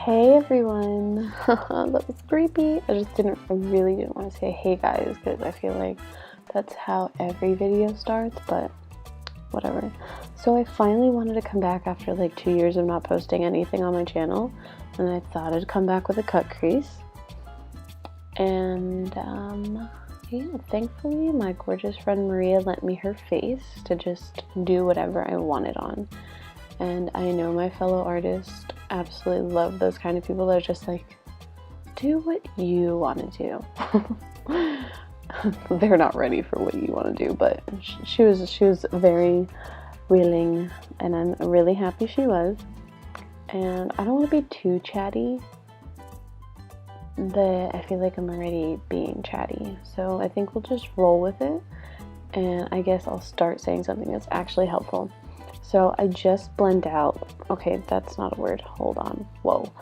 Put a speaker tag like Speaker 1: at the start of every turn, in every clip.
Speaker 1: Hey everyone. That was creepy. I really didn't want to say hey guys because I feel like that's how every video starts, but whatever. So I finally wanted to come back after like 2 years of not posting anything on my channel, and I thought I'd come back with a cut crease. And yeah, thankfully my gorgeous friend Maria lent me her face to just do whatever I wanted on. And I know my fellow artists absolutely love those kind of people that are just like, do what you want to do. They're not ready for what you want to do, but she was very willing, and I'm really happy she was. And I don't want to be too chatty, but I feel like I'm already being chatty, so I think we'll just roll with it, and I guess I'll start saying something that's actually helpful. So I just blend out, okay, that's not a word, hold on, whoa.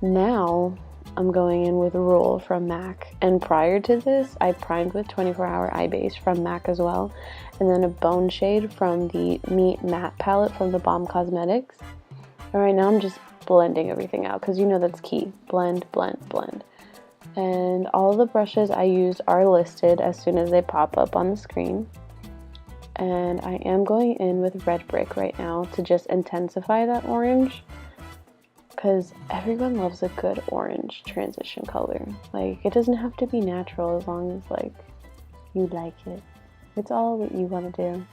Speaker 1: Now I'm going in with Rule from MAC, and prior to this, I primed with 24-Hour Eye Base from MAC as well, and then a Bone Shade from the Meet Matte palette from the Balm Cosmetics. And right now I'm just blending everything out, because you know that's key, blend, blend, blend. And all the brushes I use are listed as soon as they pop up on the screen. And I am going in with Redbrick right now to just intensify that orange, because everyone loves a good orange transition color. Like, it doesn't have to be natural as long as like you like it. It's all what you want to do.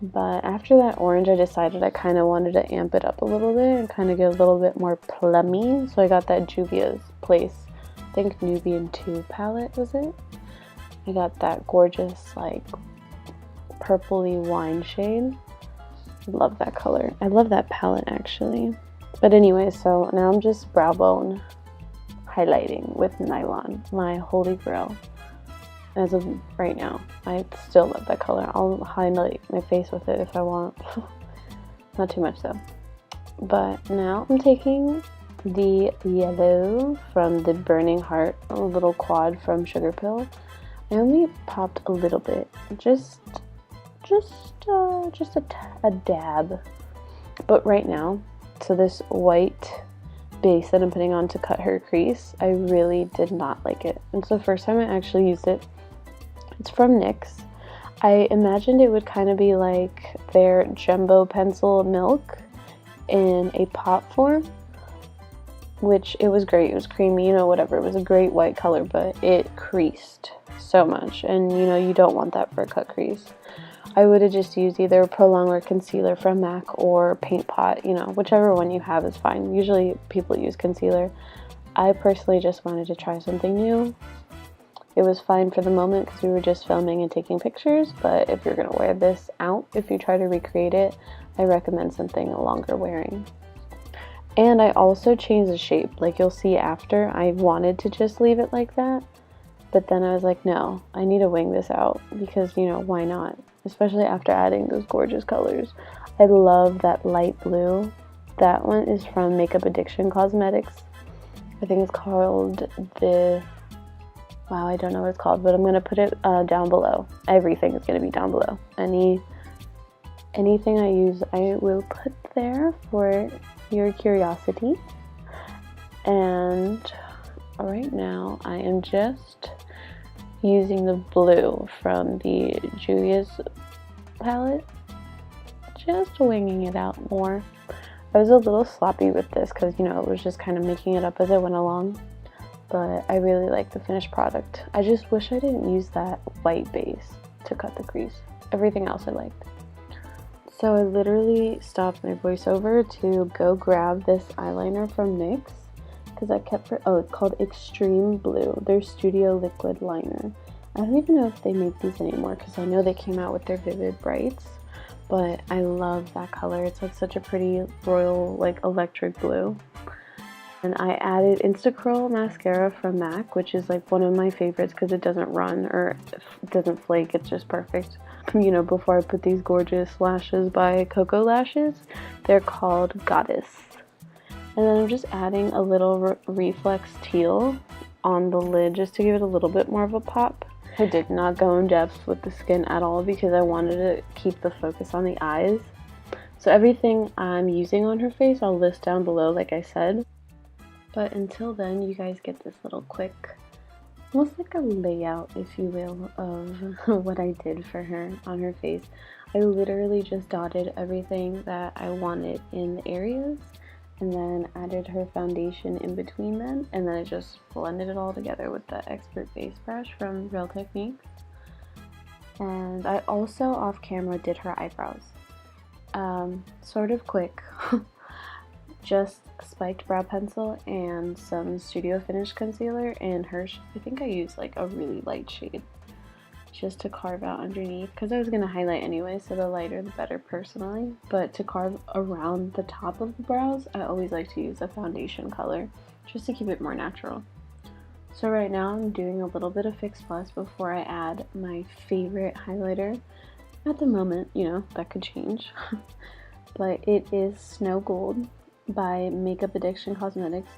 Speaker 1: But after that orange, I decided I kind of wanted to amp it up a little bit and kind of get a little bit more plummy. So I got that Juvia's Place, I think Nubian 2 palette was it? I got that gorgeous like purpley wine shade. Love that color. I love that palette actually. But anyway, so now I'm just brow bone highlighting with Nylon, my holy grail. As of right now, I still love that color. I'll highlight my face with it if I want. Not too much though. But now I'm taking the yellow from the Burning Heart, a little quad from Sugar Pill. I only popped a little bit, just a dab. But right now, so this white base that I'm putting on to cut her crease, I really did not like it. It's the first time I actually used it. It's from NYX. I imagined it would kind of be like their Jumbo Pencil Milk in a pot form, which it was great. It was creamy, you know, whatever. It was a great white color, but it creased so much, and you know, you don't want that for a cut crease. I would have just used either Pro Longwear concealer from MAC or Paint Pot, you know, whichever one you have is fine. Usually people use concealer. I personally just wanted to try something new. It was fine for the moment because we were just filming and taking pictures, but if you're going to wear this out, if you try to recreate it, I recommend something longer wearing. And I also changed the shape. Like you'll see after, I wanted to just leave it like that, but then I was like, no, I need to wing this out because, you know, why not? Especially after adding those gorgeous colors. I love that light blue. That one is from Makeup Addiction Cosmetics. I think it's called the... Wow, I don't know what it's called, but I'm going to put it down below. Everything is going to be down below. Anything I use, I will put there for your curiosity. And right now, I am just using the blue from the Juvia's palette, just winging it out more. I was a little sloppy with this because, you know, it was just kind of making it up as I went along, but I really like the finished product. I just wish I didn't use that white base to cut the crease. Everything else I liked. So I literally stopped my voiceover to go grab this eyeliner from NYX, because I kept it's called Extreme Blue, their Studio Liquid Liner. I don't even know if they make these anymore because I know they came out with their Vivid Brights, but I love that color. It's like such a pretty royal, like electric blue. And I added Instacurl mascara from MAC, which is like one of my favorites because it doesn't run or it doesn't flake. It's just perfect. You know, before I put these gorgeous lashes by Coco Lashes, they're called Goddess. And then I'm just adding a little Reflex Teal on the lid just to give it a little bit more of a pop. I did not go in depth with the skin at all because I wanted to keep the focus on the eyes. So everything I'm using on her face I'll list down below like I said. But until then, you guys get this little quick, almost like a layout, if you will, of what I did for her on her face. I literally just dotted everything that I wanted in the areas and then added her foundation in between them, and then I just blended it all together with the Expert Base Brush from Real Techniques. And I also off camera did her eyebrows. Sort of quick. Just spiked brow pencil and some Studio Finish concealer, and I think I used like a really light shade just to carve out underneath, because I was going to highlight anyway, so the lighter the better personally. But to carve around the top of the brows, I always like to use a foundation color just to keep it more natural. So right now I'm doing a little bit of Fix Plus before I add my favorite highlighter. At the moment, you know, that could change. But it is Snow Gold by Makeup Addiction Cosmetics.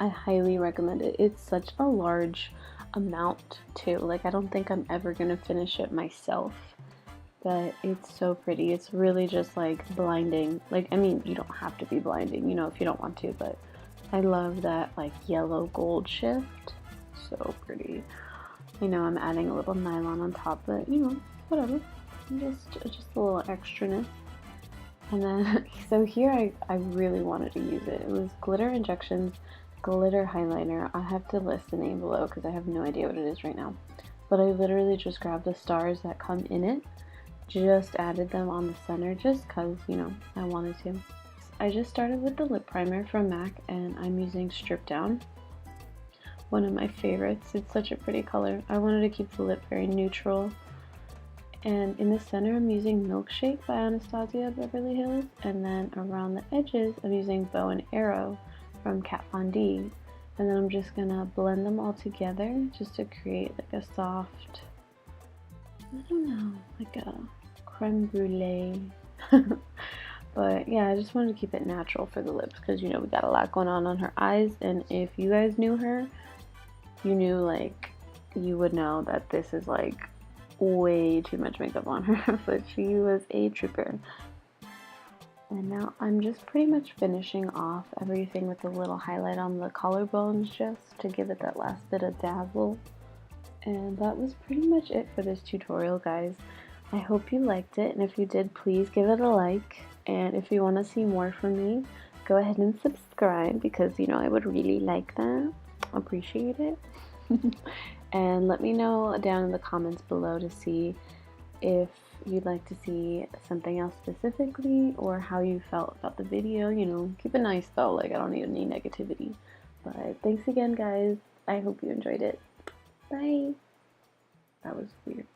Speaker 1: I highly recommend it. It's such a large amount too. Like, I don't think I'm ever gonna finish it myself, but it's so pretty. It's really just like blinding. Like, I mean, you don't have to be blinding, you know, if you don't want to, but I love that like yellow gold shift. So pretty. You know, I'm adding a little nylon on top, but you know, whatever. Just a little extraness. And then, so here I really wanted to use it. It was Glitter Injections Glitter Highlighter. I have to list the name below because I have no idea what it is right now. But I literally just grabbed the stars that come in it, just added them on the center just because, you know, I wanted to. I just started with the lip primer from MAC, and I'm using Strip Down. One of my favorites. It's such a pretty color. I wanted to keep the lip very neutral. And in the center, I'm using Milkshake by Anastasia Beverly Hills, and then around the edges, I'm using Bow and Arrow from Kat Von D. And then I'm just gonna blend them all together just to create like a soft, I don't know, like a creme brulee. But yeah, I just wanted to keep it natural for the lips because, you know, we got a lot going on her eyes, and if you guys knew her, you knew, like, you would know that this is like way too much makeup on her, but she was a trooper. And now I'm just pretty much finishing off everything with a little highlight on the collarbones just to give it that last bit of dazzle. And that was pretty much it for this tutorial, guys. I hope you liked it, and if you did, please give it a like. And if you want to see more from me, go ahead and subscribe because, you know, I would really like that. Appreciate it. And let me know down in the comments below to see if you'd like to see something else specifically or how you felt about the video. You know, keep it nice though, like I don't need any negativity. But thanks again, guys. I hope you enjoyed it. Bye. That was weird.